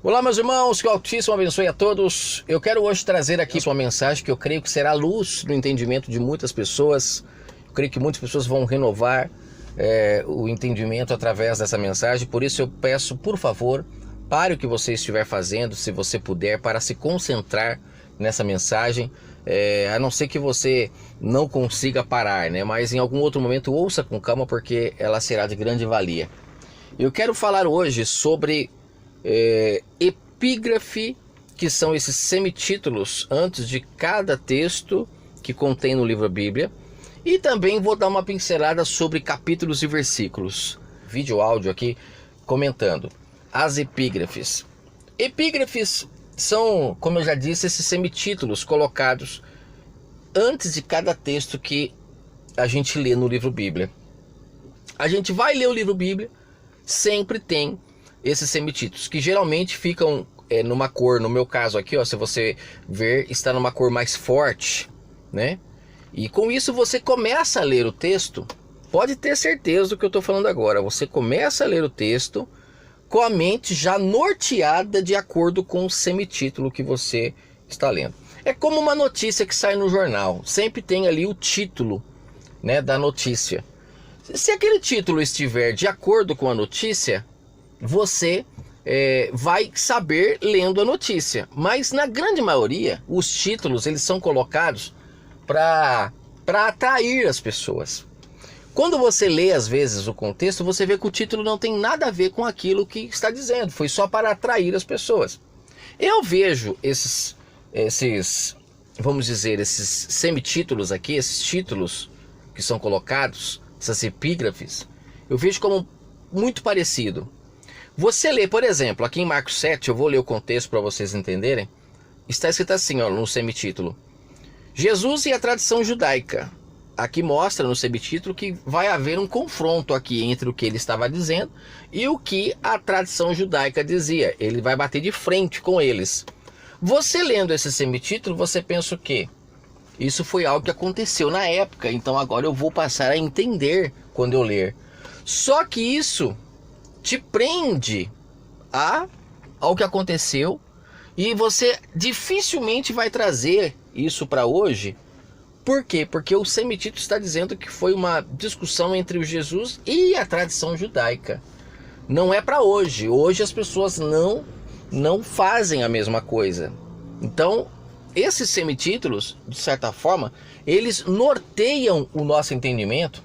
Olá, meus irmãos, que o Altíssimo abençoe a todos. Eu quero hoje trazer aqui uma mensagem que eu creio que será luz no entendimento de muitas pessoas. Eu creio que muitas pessoas vão renovar o entendimento através dessa mensagem. Por isso eu peço, por favor, pare o que você estiver fazendo, se você puder, para se concentrar nessa mensagem. A não ser que você não consiga parar, né? Mas em algum outro momento ouça com calma, porque ela será de grande valia. Eu quero falar hoje sobre epígrafe, que são esses semitítulos antes de cada texto que contém no livro da Bíblia, e também vou dar uma pincelada sobre capítulos e versículos, vídeo áudio aqui comentando as epígrafes. Epígrafes são, como eu já disse, esses semitítulos colocados antes de cada texto que a gente lê no livro Bíblia. A gente vai ler o livro Bíblia, sempre tem esses semitítulos, que geralmente ficam numa cor, no meu caso aqui, ó, se você ver, está numa cor mais forte, né? E com isso você começa a ler o texto, pode ter certeza do que eu estou falando agora, você começa a ler o texto com a mente já norteada de acordo com o semitítulo que você está lendo. É como uma notícia que sai no jornal, sempre tem ali o título, né, da notícia. Se aquele título estiver de acordo com a notícia, você vai saber lendo a notícia. Mas na grande maioria, os títulos eles são colocados para atrair as pessoas. Quando você lê às vezes o contexto, você vê que o título não tem nada a ver com aquilo que está dizendo. Foi só para atrair as pessoas. Eu vejo esses vamos dizer, esses semitítulos aqui, esses títulos que são colocados, essas epígrafes, eu vejo como muito parecido. Você lê, por exemplo, aqui em Marcos 7, eu vou ler o contexto para vocês entenderem. Está escrito assim, ó, no semitítulo: Jesus e a tradição judaica. Aqui mostra no subtítulo que vai haver um confronto aqui entre o que ele estava dizendo e o que a tradição judaica dizia. Ele vai bater de frente com eles. Você lendo esse subtítulo, você pensa o quê? Isso foi algo que aconteceu na época, então agora eu vou passar a entender quando eu ler. Só que isso te prende ao que aconteceu e você dificilmente vai trazer isso para hoje. Por quê? Porque o semitítulo está dizendo que foi uma discussão entre o Jesus e a tradição judaica. Não é para hoje. Hoje as pessoas não fazem a mesma coisa. Então, esses semitítulos, de certa forma, eles norteiam o nosso entendimento.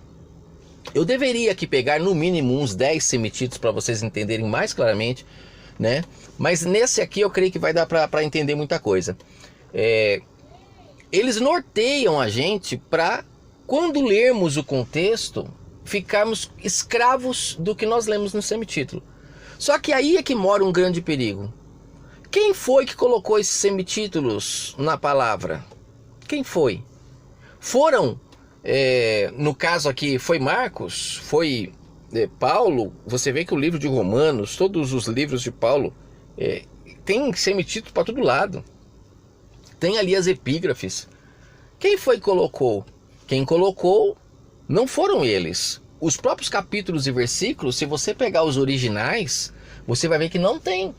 Eu deveria aqui pegar no mínimo uns 10 semitítulos para vocês entenderem mais claramente, né? Mas nesse aqui eu creio que vai dar para entender muita coisa. Eles norteiam a gente para, quando lermos o contexto, ficarmos escravos do que nós lemos no semitítulo. Só que aí é que mora um grande perigo. Quem foi que colocou esses semitítulos na palavra? Quem foi? Foram, no caso aqui, foi Marcos, foi Paulo. Você vê que o livro de Romanos, todos os livros de Paulo, tem semitítulo para todo lado. Tem ali as epígrafes. Quem foi que colocou? Quem colocou não foram eles. Os próprios capítulos e versículos, se você pegar os originais, você vai ver que não tem.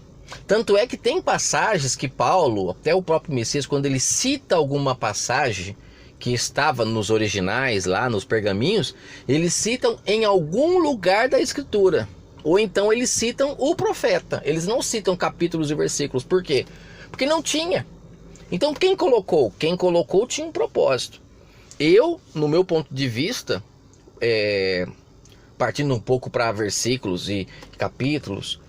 Tanto é que tem passagens que Paulo, até o próprio Messias, quando ele cita alguma passagem que estava nos originais, lá nos pergaminhos, eles citam em algum lugar da escritura. Ou então eles citam o profeta. Eles não citam capítulos e versículos. Por quê? Porque não tinha. Então quem colocou? Quem colocou tinha um propósito. Eu, no meu ponto de vista, partindo um pouco para versículos e capítulos,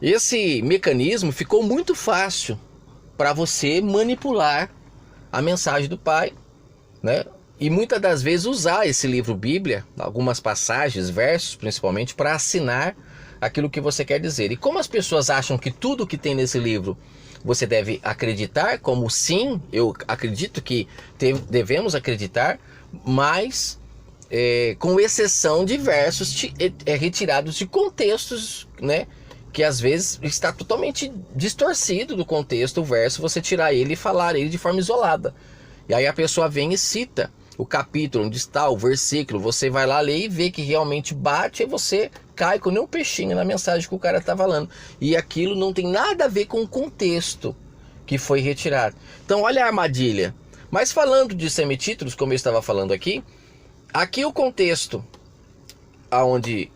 esse mecanismo ficou muito fácil para você manipular a mensagem do Pai, né? E muitas das vezes usar esse livro Bíblia, algumas passagens, versos principalmente, para assinar aquilo que você quer dizer. E como as pessoas acham que tudo que tem nesse livro você deve acreditar, como sim, eu acredito que devemos acreditar, mas com exceção de versos retirados de contextos, né? Que às vezes está totalmente distorcido do contexto, o verso, você tirar ele e falar ele de forma isolada. E aí a pessoa vem e cita o capítulo onde está o versículo, você vai lá ler e vê que realmente bate, e você arcaico, nem um peixinho na mensagem que o cara está falando. E aquilo não tem nada a ver com o contexto que foi retirado. Então olha a armadilha. Mas falando de semitítulos, como eu estava falando aqui o contexto onde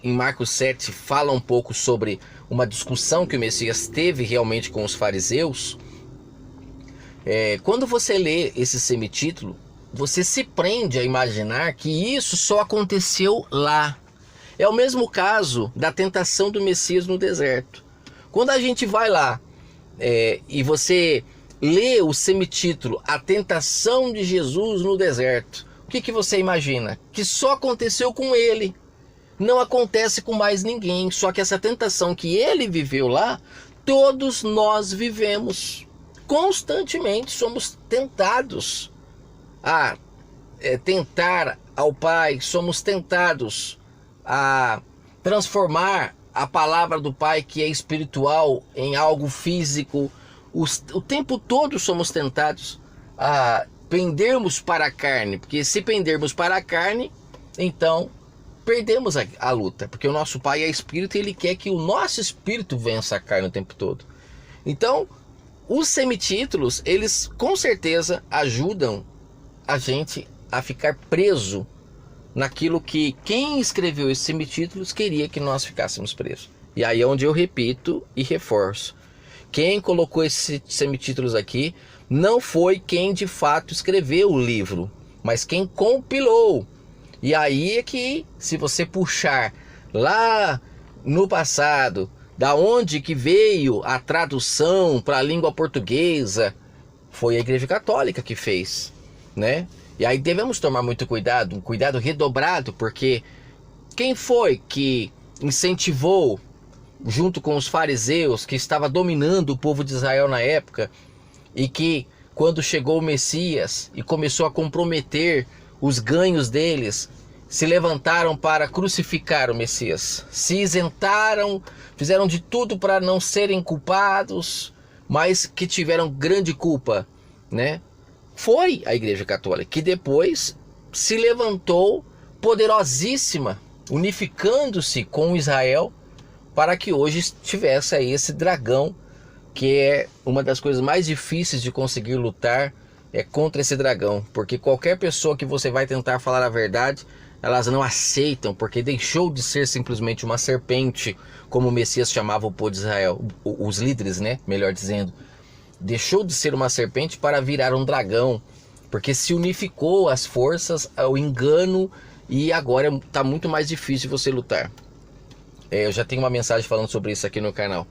em Marcos 7 fala um pouco sobre uma discussão que o Messias teve realmente com os fariseus. Quando você lê esse semitítulo, você se prende a imaginar que isso só aconteceu lá. É o mesmo caso da tentação do Messias no deserto. Quando a gente vai lá e você lê o semitítulo A Tentação de Jesus no Deserto, o que você imagina? Que só aconteceu com ele. Não acontece com mais ninguém. Só que essa tentação que ele viveu lá, todos nós vivemos. Constantemente somos tentados a tentar ao Pai, somos tentados a transformar a palavra do Pai, que é espiritual, em algo físico. O tempo todo somos tentados a pendermos para a carne, porque se pendermos para a carne, então perdemos a luta, porque o nosso Pai é espírito e Ele quer que o nosso espírito vença a carne o tempo todo. Então, os semitítulos, eles com certeza ajudam a gente a ficar preso naquilo que quem escreveu esses semitítulos queria que nós ficássemos presos. E aí é onde eu repito e reforço. Quem colocou esses semitítulos aqui não foi quem de fato escreveu o livro, mas quem compilou. E aí é que, se você puxar lá no passado, da onde que veio a tradução para a língua portuguesa, foi a Igreja Católica que fez, né? E aí devemos tomar muito cuidado, um cuidado redobrado, porque quem foi que incentivou, junto com os fariseus, que estava dominando o povo de Israel na época, e que quando chegou o Messias e começou a comprometer os ganhos deles, se levantaram para crucificar o Messias, se isentaram, fizeram de tudo para não serem culpados, mas que tiveram grande culpa, né? Foi a Igreja Católica, que depois se levantou poderosíssima, unificando-se com Israel, para que hoje tivesse aí esse dragão, que é uma das coisas mais difíceis de conseguir lutar, contra esse dragão, porque qualquer pessoa que você vai tentar falar a verdade, elas não aceitam, porque deixou de ser simplesmente uma serpente, como o Messias chamava o povo de Israel, os líderes, né, melhor dizendo. Deixou de ser uma serpente para virar um dragão, porque se unificou as forças, o engano, e agora está muito mais difícil você lutar. Eu já tenho uma mensagem falando sobre isso aqui no canal.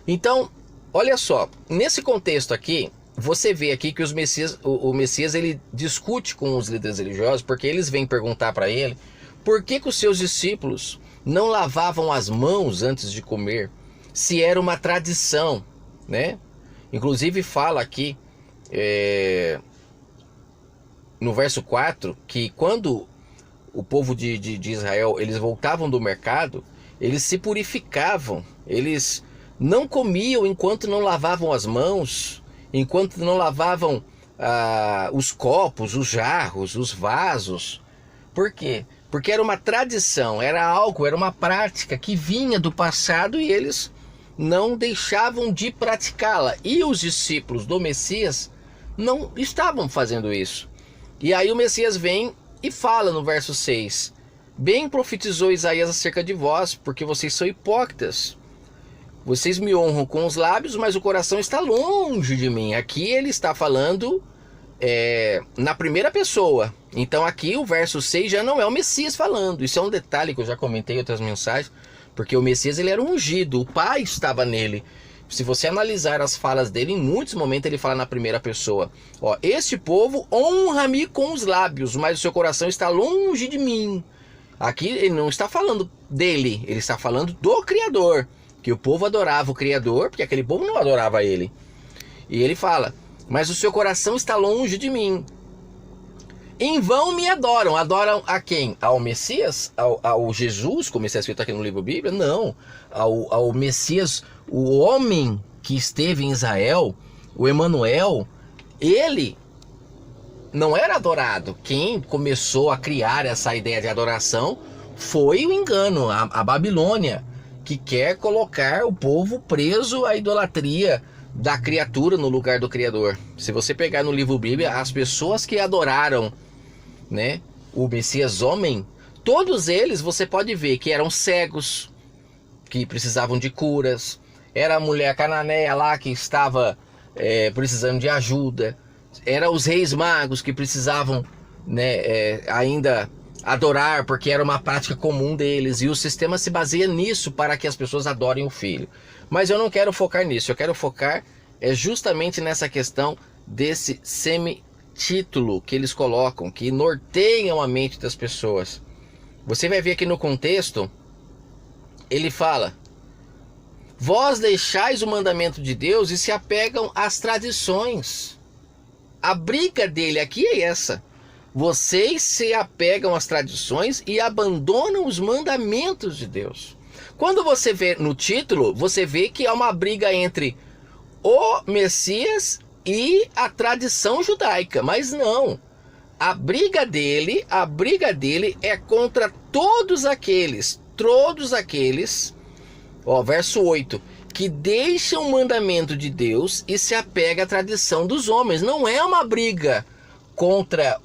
Então, olha só, nesse contexto aqui, você vê aqui que o Messias ele discute com os líderes religiosos, porque eles vêm perguntar para ele por que os seus discípulos não lavavam as mãos antes de comer, se era uma tradição, né? Inclusive fala aqui no verso 4 que quando o povo de Israel eles voltavam do mercado, eles se purificavam, eles não comiam enquanto não lavavam as mãos, enquanto não lavavam os copos, os jarros, os vasos. Por quê? Porque era uma tradição, era algo, era uma prática que vinha do passado e eles não deixavam de praticá-la. E os discípulos do Messias não estavam fazendo isso. E aí o Messias vem e fala no verso 6: bem profetizou Isaías acerca de vós, porque vocês são hipócritas. Vocês me honram com os lábios, mas o coração está longe de mim. Aqui ele está falando na primeira pessoa. Então aqui o verso 6 já não é o Messias falando. Isso é um detalhe que eu já comentei em outras mensagens, porque o Messias ele era ungido, o Pai estava nele. Se você analisar as falas dele, em muitos momentos ele fala na primeira pessoa. Este povo honra-me com os lábios, mas o seu coração está longe de mim. Aqui ele não está falando dele, ele está falando do Criador. Que o povo adorava o Criador, porque aquele povo não adorava ele. E ele fala: mas o seu coração está longe de mim. Em vão me adoram. Adoram a quem? Ao Messias? Ao Jesus, como está escrito aqui no livro Bíblia? Não. Ao Messias, o homem que esteve em Israel, o Emanuel, ele não era adorado. Quem começou a criar essa ideia de adoração foi o engano, a Babilônia, que quer colocar o povo preso à idolatria da criatura no lugar do Criador. Se você pegar no livro Bíblia, as pessoas que adoraram, né, o Messias homem, todos eles você pode ver que eram cegos, que precisavam de curas, era a mulher cananeia lá que estava precisando de ajuda, era os reis magos que precisavam, né, ainda adorar, porque era uma prática comum deles, e o sistema se baseia nisso para que as pessoas adorem o Filho. Mas eu não quero focar nisso, eu quero focar justamente nessa questão desse semi-título que eles colocam, que norteiam a mente das pessoas. Você vai ver aqui no contexto, ele fala: vós deixais o mandamento de Deus e se apegam às tradições. A briga dele aqui é essa. Vocês se apegam às tradições e abandonam os mandamentos de Deus. Quando você vê no título, você vê que há uma briga entre o Messias e a tradição judaica. Mas não. A briga dele é contra todos aqueles, verso 8, que deixam o mandamento de Deus e se apegam à tradição dos homens. Não é uma briga contra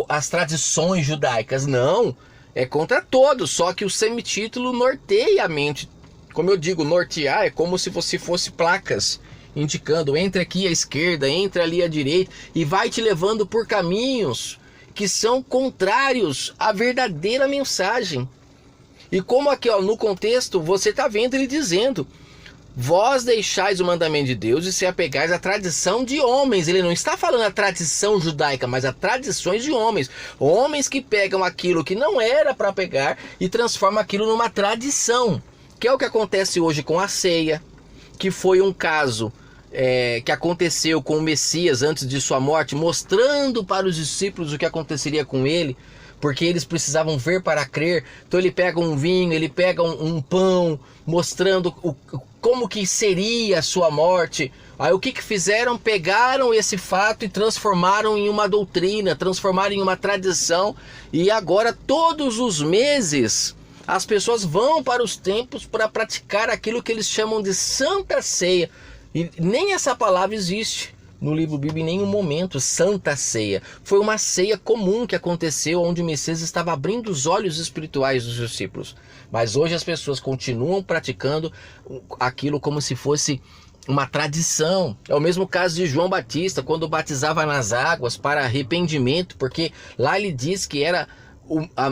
as tradições judaicas, não, é contra todos, só que o semitítulo norteia a mente. Como eu digo, nortear é como se você fosse placas, indicando, entre aqui à esquerda, entre ali à direita, e vai te levando por caminhos que são contrários à verdadeira mensagem. E como aqui no contexto, você está vendo ele dizendo: vós deixais o mandamento de Deus e se apegais à tradição de homens. Ele não está falando a tradição judaica, mas a tradições de homens. Homens que pegam aquilo que não era para pegar e transformam aquilo numa tradição. Que é o que acontece hoje com a ceia, que foi um caso que aconteceu com o Messias antes de sua morte, mostrando para os discípulos o que aconteceria com ele, porque eles precisavam ver para crer. Então ele pega um vinho, ele pega um pão, mostrando como que seria a sua morte. Aí o que fizeram? Pegaram esse fato e transformaram em uma doutrina, transformaram em uma tradição. E agora todos os meses as pessoas vão para os templos para praticar aquilo que eles chamam de Santa Ceia. E nem essa palavra existe no livro bíblico em nenhum momento. Santa Ceia foi uma ceia comum que aconteceu, onde o Messias estava abrindo os olhos espirituais dos discípulos. Mas hoje as pessoas continuam praticando aquilo como se fosse uma tradição. É o mesmo caso de João Batista, quando batizava nas águas para arrependimento, porque lá ele diz que era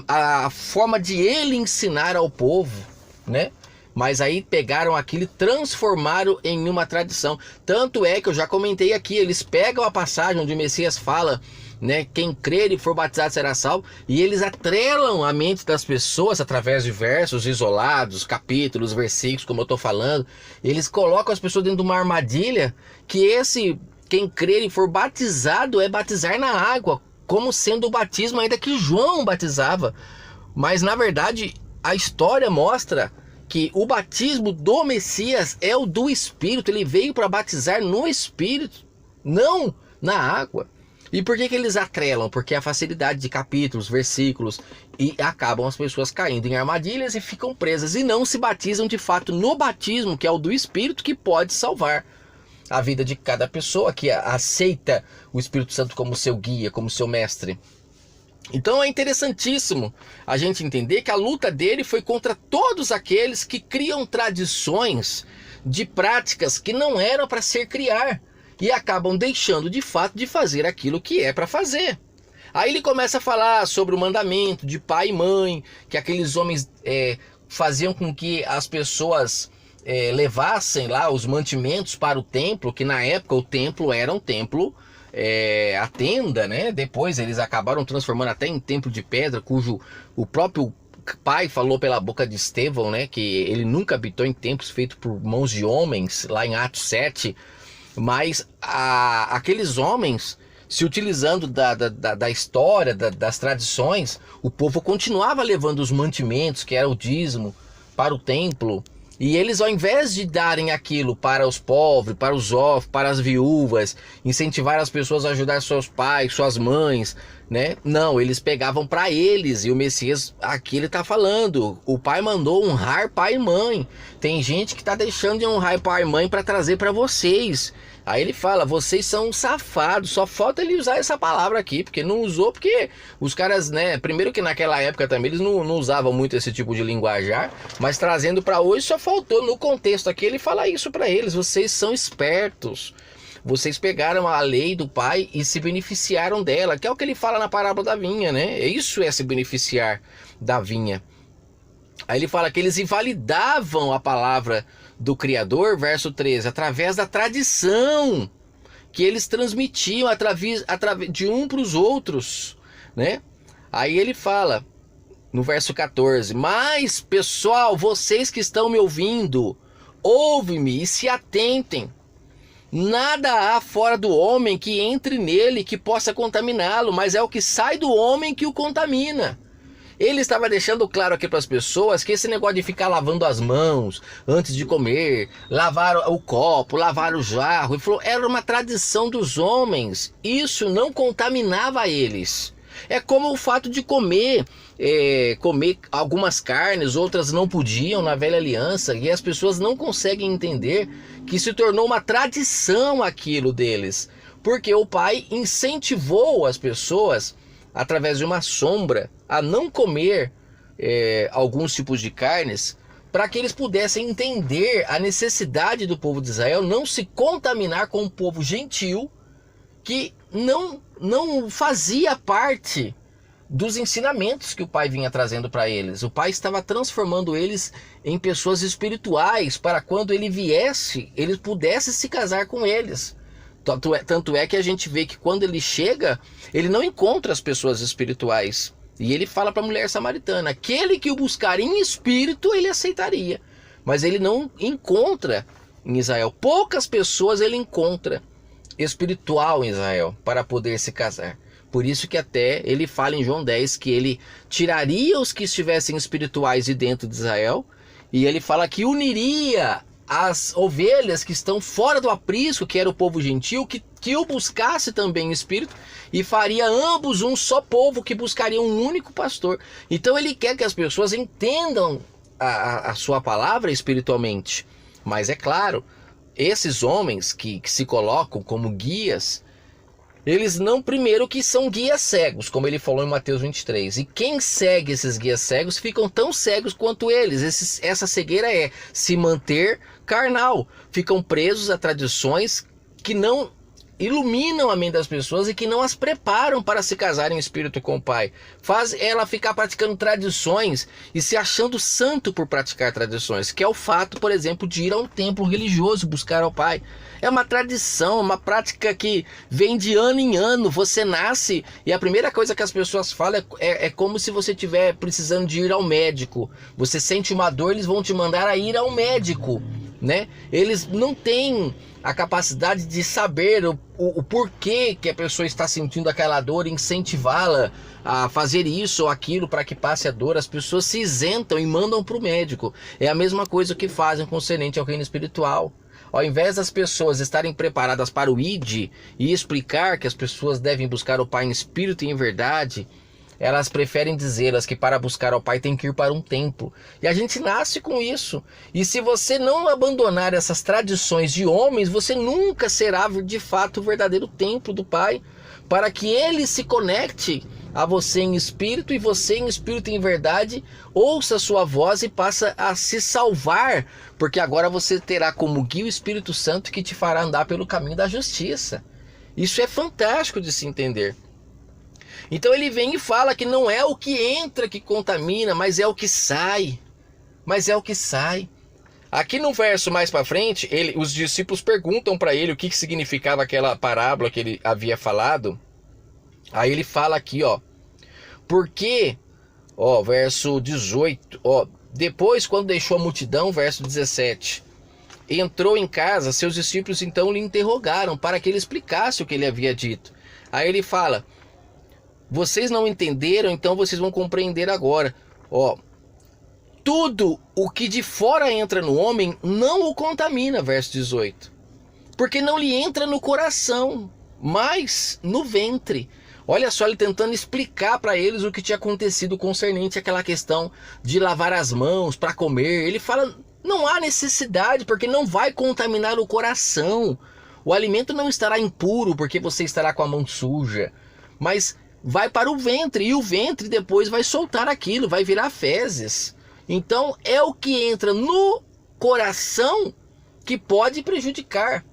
a forma de ele ensinar ao povo, né? Mas aí pegaram aquilo e transformaram em uma tradição. Tanto é que eu já comentei aqui, eles pegam a passagem onde o Messias fala, né, quem crer e for batizado será salvo, e eles atrelam a mente das pessoas através de versos isolados, capítulos, versículos, como eu estou falando. Eles colocam as pessoas dentro de uma armadilha, que esse quem crer e for batizado é batizar na água, como sendo o batismo ainda que João batizava. Mas na verdade a história mostra que o batismo do Messias é o do Espírito. Ele veio para batizar no Espírito, não na água. E por que eles atrelam? Porque a facilidade de capítulos, versículos, e acabam as pessoas caindo em armadilhas e ficam presas, e não se batizam de fato no batismo, que é o do Espírito, que pode salvar a vida de cada pessoa que aceita o Espírito Santo como seu guia, como seu mestre. Então é interessantíssimo a gente entender que a luta dele foi contra todos aqueles que criam tradições de práticas que não eram para ser criar e acabam deixando de fato de fazer aquilo que é para fazer. Aí ele começa a falar sobre o mandamento de pai e mãe, que aqueles homens faziam com que as pessoas levassem lá os mantimentos para o templo, que na época o templo era um templo, a tenda, né? Depois eles acabaram transformando até em templo de pedra, cujo o próprio pai falou pela boca de Estevão, né, que ele nunca habitou em templos feitos por mãos de homens, lá em Atos 7, mas aqueles homens, se utilizando da história, das tradições, o povo continuava levando os mantimentos, que era o dízimo, para o templo, E eles, ao invés de darem aquilo para os pobres, para os órfãos, para as viúvas, incentivar as pessoas a ajudar seus pais, suas mães, né? Não, eles pegavam para eles. E o Messias, aqui ele está falando, o pai mandou honrar pai e mãe. Tem gente que está deixando de honrar pai e mãe para trazer para vocês. Aí ele fala, vocês são safados. Só falta ele usar essa palavra aqui, porque não usou, porque os caras, né? Primeiro que naquela época também eles não usavam muito esse tipo de linguajar, mas trazendo para hoje só faltou no contexto aqui ele falar isso para eles. Vocês são espertos. Vocês pegaram a lei do pai e se beneficiaram dela, que é o que ele fala na parábola da vinha, né? Isso é se beneficiar da vinha. Aí ele fala que eles invalidavam a palavra do Criador, verso 13, através da tradição que eles transmitiam através de um para os outros, né? Aí ele fala no verso 14, mas pessoal, vocês que estão me ouvindo, ouve-me e se atentem. Nada há fora do homem que entre nele que possa contaminá-lo, mas é o que sai do homem que o contamina. Ele estava deixando claro aqui para as pessoas que esse negócio de ficar lavando as mãos antes de comer, lavar o copo, lavar o jarro, ele falou, era uma tradição dos homens, isso não contaminava eles. É como o fato de comer algumas carnes, outras não podiam na velha aliança, e as pessoas não conseguem entender que se tornou uma tradição aquilo deles, porque o pai incentivou as pessoas através de uma sombra a não comer alguns tipos de carnes, para que eles pudessem entender a necessidade do povo de Israel não se contaminar com o povo gentil que não fazia parte dos ensinamentos que o pai vinha trazendo para eles. O pai estava transformando eles em pessoas espirituais, para quando ele viesse, eles pudessem se casar com eles. Tanto é que a gente vê que quando ele chega, ele não encontra as pessoas espirituais. E ele fala para a mulher samaritana, aquele que o buscar em espírito, ele aceitaria. Mas ele não encontra em Israel. Poucas pessoas ele encontra espiritual em Israel para poder se casar. Por isso que até ele fala em João 10 que ele tiraria os que estivessem espirituais de dentro de Israel, e ele fala que uniria as ovelhas que estão fora do aprisco, que era o povo gentil, que o buscasse também em espírito, e faria ambos um só povo que buscaria um único pastor. Então ele quer que as pessoas entendam a sua palavra espiritualmente. Mas é claro, esses homens que se colocam como guias, eles não, primeiro, que são guias cegos, como ele falou em Mateus 23. E quem segue esses guias cegos ficam tão cegos quanto eles. Essa cegueira é se manter carnal. Ficam presos a tradições que não iluminam a mente das pessoas e que não as preparam para se casarem em espírito com o Pai. Faz ela ficar praticando tradições e se achando santo por praticar tradições, que é o fato, por exemplo, de ir a um templo religioso buscar ao Pai. É uma tradição, uma prática que vem de ano em ano. Você nasce e a primeira coisa que as pessoas falam é como se você estiver precisando de ir ao médico. Você sente uma dor, eles vão te mandar a ir ao médico, né? Eles não têm a capacidade de saber o porquê que a pessoa está sentindo aquela dor e incentivá-la a fazer isso ou aquilo para que passe a dor. As pessoas se isentam e mandam para o médico. É a mesma coisa que fazem concernente ao reino espiritual. Ao invés das pessoas estarem preparadas para o ID e explicar que as pessoas devem buscar o Pai em espírito e em verdade, elas preferem dizer que para buscar ao Pai tem que ir para um templo. E a gente nasce com isso. E se você não abandonar essas tradições de homens, você nunca será de fato o verdadeiro templo do Pai, para que Ele se conecte a você em espírito, e você em espírito e em verdade ouça a sua voz e passa a se salvar, porque agora você terá como guia o Espírito Santo que te fará andar pelo caminho da justiça. Isso é fantástico de se entender. Então ele vem e fala que não é o que entra que contamina, mas é o que sai. Mas é o que sai. Aqui no verso mais para frente, os discípulos perguntam para ele o que significava aquela parábola que ele havia falado. Aí ele fala aqui, porque, verso 18, depois quando deixou a multidão, verso 17, entrou em casa, seus discípulos então lhe interrogaram para que ele explicasse o que ele havia dito. Aí ele fala, vocês não entenderam, então vocês vão compreender agora. Contudo, o que de fora entra no homem não o contamina, verso 18. Porque não lhe entra no coração, mas no ventre. Olha só, ele tentando explicar para eles o que tinha acontecido concernente àquela questão de lavar as mãos para comer. Ele fala, não há necessidade, porque não vai contaminar o coração. O alimento não estará impuro, porque você estará com a mão suja. Mas vai para o ventre, e o ventre depois vai soltar aquilo, vai virar fezes. Então é o que entra no coração que pode prejudicar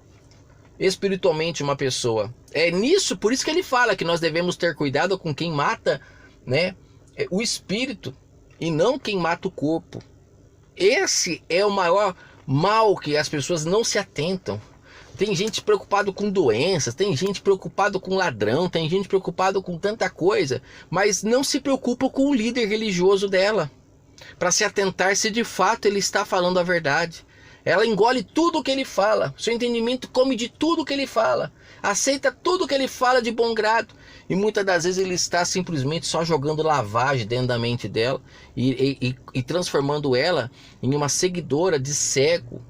espiritualmente uma pessoa. É nisso, por isso que ele fala que nós devemos ter cuidado com quem mata, né, o espírito e não quem mata o corpo. Esse é o maior mal que as pessoas não se atentam. Tem gente preocupada com doenças, tem gente preocupada com ladrão, tem gente preocupada com tanta coisa, mas não se preocupa com o líder religioso dela, para se atentar se de fato ele está falando a verdade. Ela engole tudo o que ele fala, seu entendimento come de tudo o que ele fala, aceita tudo o que ele fala de bom grado, e muitas das vezes ele está simplesmente só jogando lavagem dentro da mente dela e transformando ela em uma seguidora de cego,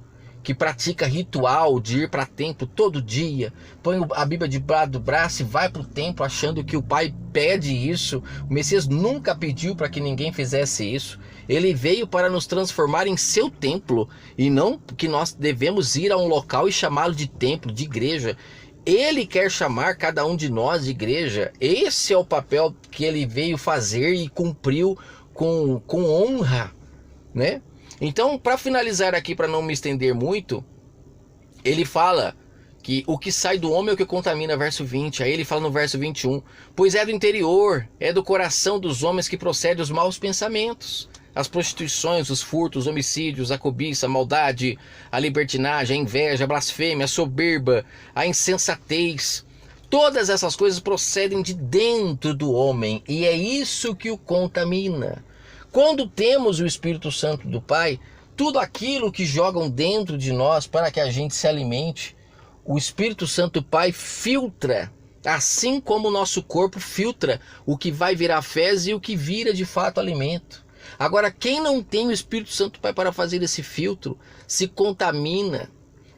que pratica ritual de ir para templo todo dia, põe a Bíblia debaixo do braço e vai para o templo achando que o pai pede isso. O Messias nunca pediu para que ninguém fizesse isso. Ele veio para nos transformar em seu templo, e não que nós devemos ir a um local e chamá-lo de templo, de igreja. Ele quer chamar cada um de nós de igreja. Esse é o papel que ele veio fazer e cumpriu com honra, né? Então, para finalizar aqui, para não me estender muito, ele fala que o que sai do homem é o que contamina, verso 20. Aí ele fala no verso 21, pois é do interior, é do coração dos homens que procedem os maus pensamentos, as prostituições, os furtos, os homicídios, a cobiça, a maldade, a libertinagem, a inveja, a blasfêmia, a soberba, a insensatez. Todas essas coisas procedem de dentro do homem, e é isso que o contamina. Quando temos o Espírito Santo do Pai, tudo aquilo que jogam dentro de nós para que a gente se alimente, o Espírito Santo do Pai filtra, assim como o nosso corpo filtra o que vai virar fezes e o que vira de fato alimento. Agora, quem não tem o Espírito Santo do Pai para fazer esse filtro, se contamina,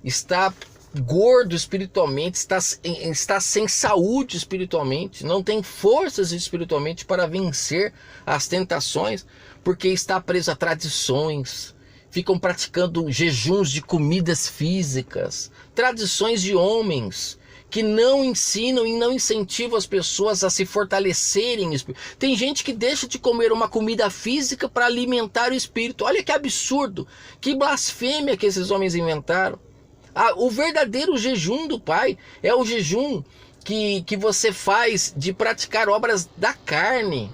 está gordo espiritualmente, está sem saúde espiritualmente, não tem forças espiritualmente para vencer as tentações, porque está preso a tradições, ficam praticando jejuns de comidas físicas, tradições de homens que não ensinam e não incentivam as pessoas a se fortalecerem. Tem gente que deixa de comer uma comida física para alimentar o espírito. Olha que absurdo, que blasfêmia que esses homens inventaram. O verdadeiro jejum do Pai é o jejum que você faz de praticar obras da carne.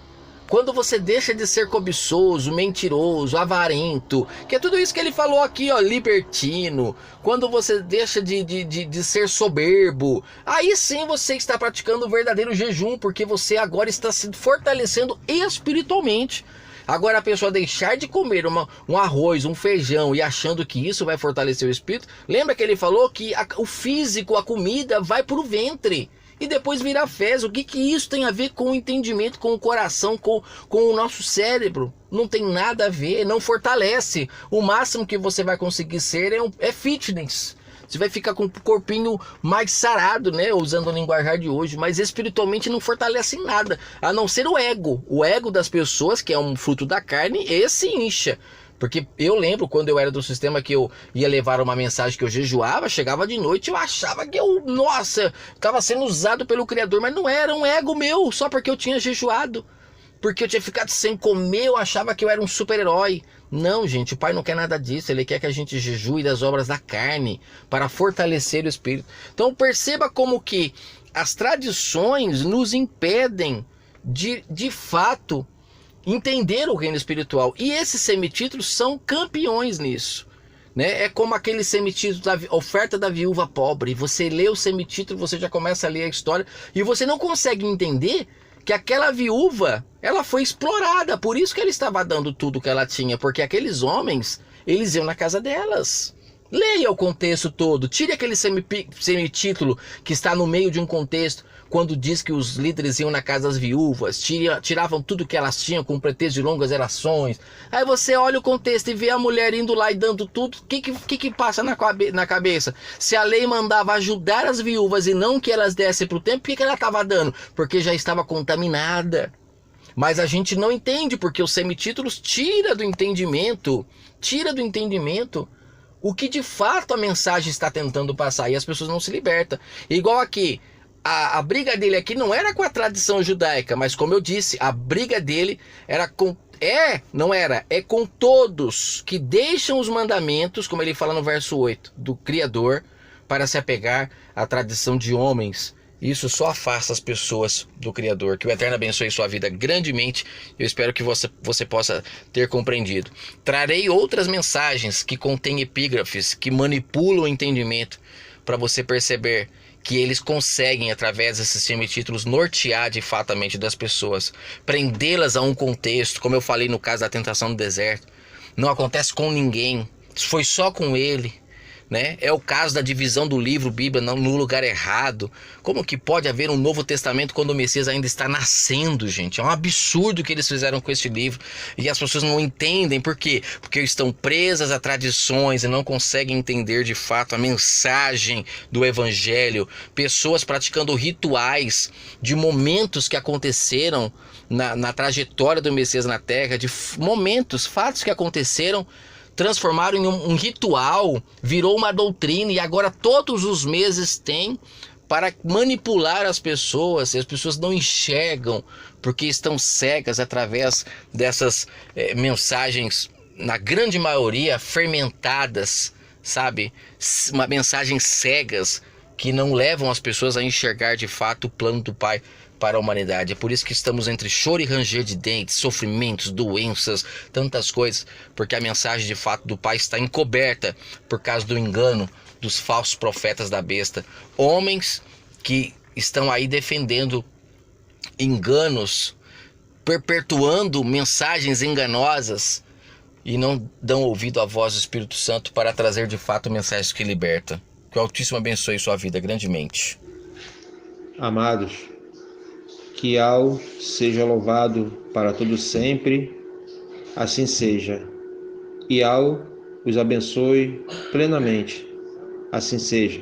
Quando você deixa de ser cobiçoso, mentiroso, avarento, que é tudo isso que ele falou aqui, ó, libertino. Quando você deixa de ser soberbo, aí sim você está praticando o verdadeiro jejum, porque você agora está se fortalecendo espiritualmente. Agora, a pessoa deixar de comer um arroz, um feijão e achando que isso vai fortalecer o espírito, lembra que ele falou que o físico, a comida, vai para o ventre e depois vira fezes. O que isso tem a ver com o entendimento, com o coração, com o nosso cérebro? Não tem nada a ver, não fortalece. O máximo que você vai conseguir ser é fitness. Você vai ficar com o corpinho mais sarado, né? Usando o linguajar de hoje, mas espiritualmente não fortalece em nada, a não ser o ego. O ego das pessoas, que é um fruto da carne, esse incha. Porque eu lembro quando eu era do sistema que eu ia levar uma mensagem que eu jejuava, chegava de noite, eu achava que estava sendo usado pelo Criador, mas não era um ego meu, só porque eu tinha jejuado. Porque eu tinha ficado sem comer, eu achava que eu era um super-herói. Não, gente, o Pai não quer nada disso. Ele quer que a gente jejue das obras da carne para fortalecer o espírito. Então perceba como que as tradições nos impedem de fato entender o reino espiritual. E esses semitítulos são campeões nisso, né? É como aquele semitítulo da oferta da viúva pobre. Você lê o semitítulo, você já começa a ler a história e você não consegue entender que aquela viúva, ela foi explorada, por isso que ela estava dando tudo que ela tinha, porque aqueles homens, eles iam na casa delas. Leia o contexto todo, tire aquele semitítulo que está no meio de um contexto. quando diz que os líderes iam na casa das viúvas, tiravam tudo que elas tinham com pretexto de longas gerações. Aí você olha o contexto e vê a mulher indo lá e dando tudo. O que passa na cabeça? Se a lei mandava ajudar as viúvas e não que elas dessem para o templo, por que ela estava dando? Porque já estava contaminada. Mas a gente não entende, porque os semitítulos tira do entendimento o que de fato a mensagem está tentando passar, e as pessoas não se libertam. Igual aqui, a briga dele aqui não era com a tradição judaica, mas como eu disse, a briga dele era com... É com todos que deixam os mandamentos, como ele fala no verso 8, do Criador, para se apegar à tradição de homens. Isso só afasta as pessoas do Criador. Que o Eterno abençoe sua vida grandemente. Eu espero que você possa ter compreendido. Trarei outras mensagens que contêm epígrafes, que manipulam o entendimento, para você perceber que eles conseguem, através desses semitítulos, nortear de fato a mente das pessoas, prendê-las a um contexto, como eu falei no caso da tentação do deserto. Não acontece com ninguém, foi só com ele. Né? É o caso da divisão do livro Bíblia no lugar errado. Como que pode haver um Novo Testamento quando o Messias ainda está nascendo, gente? É um absurdo o que eles fizeram com este livro. E as pessoas não entendem. Por quê? Porque estão presas a tradições e não conseguem entender de fato a mensagem do Evangelho. Pessoas praticando rituais de momentos que aconteceram na trajetória do Messias na Terra, de momentos, fatos que aconteceram, transformaram em um ritual, virou uma doutrina, e agora todos os meses tem para manipular as pessoas, e as pessoas não enxergam porque estão cegas através dessas mensagens, na grande maioria fermentadas, sabe? Mensagens cegas que não levam as pessoas a enxergar de fato o plano do Pai para a humanidade. É por isso que estamos entre choro e ranger de dentes, sofrimentos, doenças, tantas coisas, porque a mensagem de fato do Pai está encoberta por causa do engano dos falsos profetas da besta. Homens que estão aí defendendo enganos, perpetuando mensagens enganosas e não dão ouvido à voz do Espírito Santo para trazer de fato mensagens que libertam. Que o Altíssimo abençoe sua vida grandemente. Amados, que Al seja louvado para todo sempre, assim seja. E Al os abençoe plenamente, assim seja.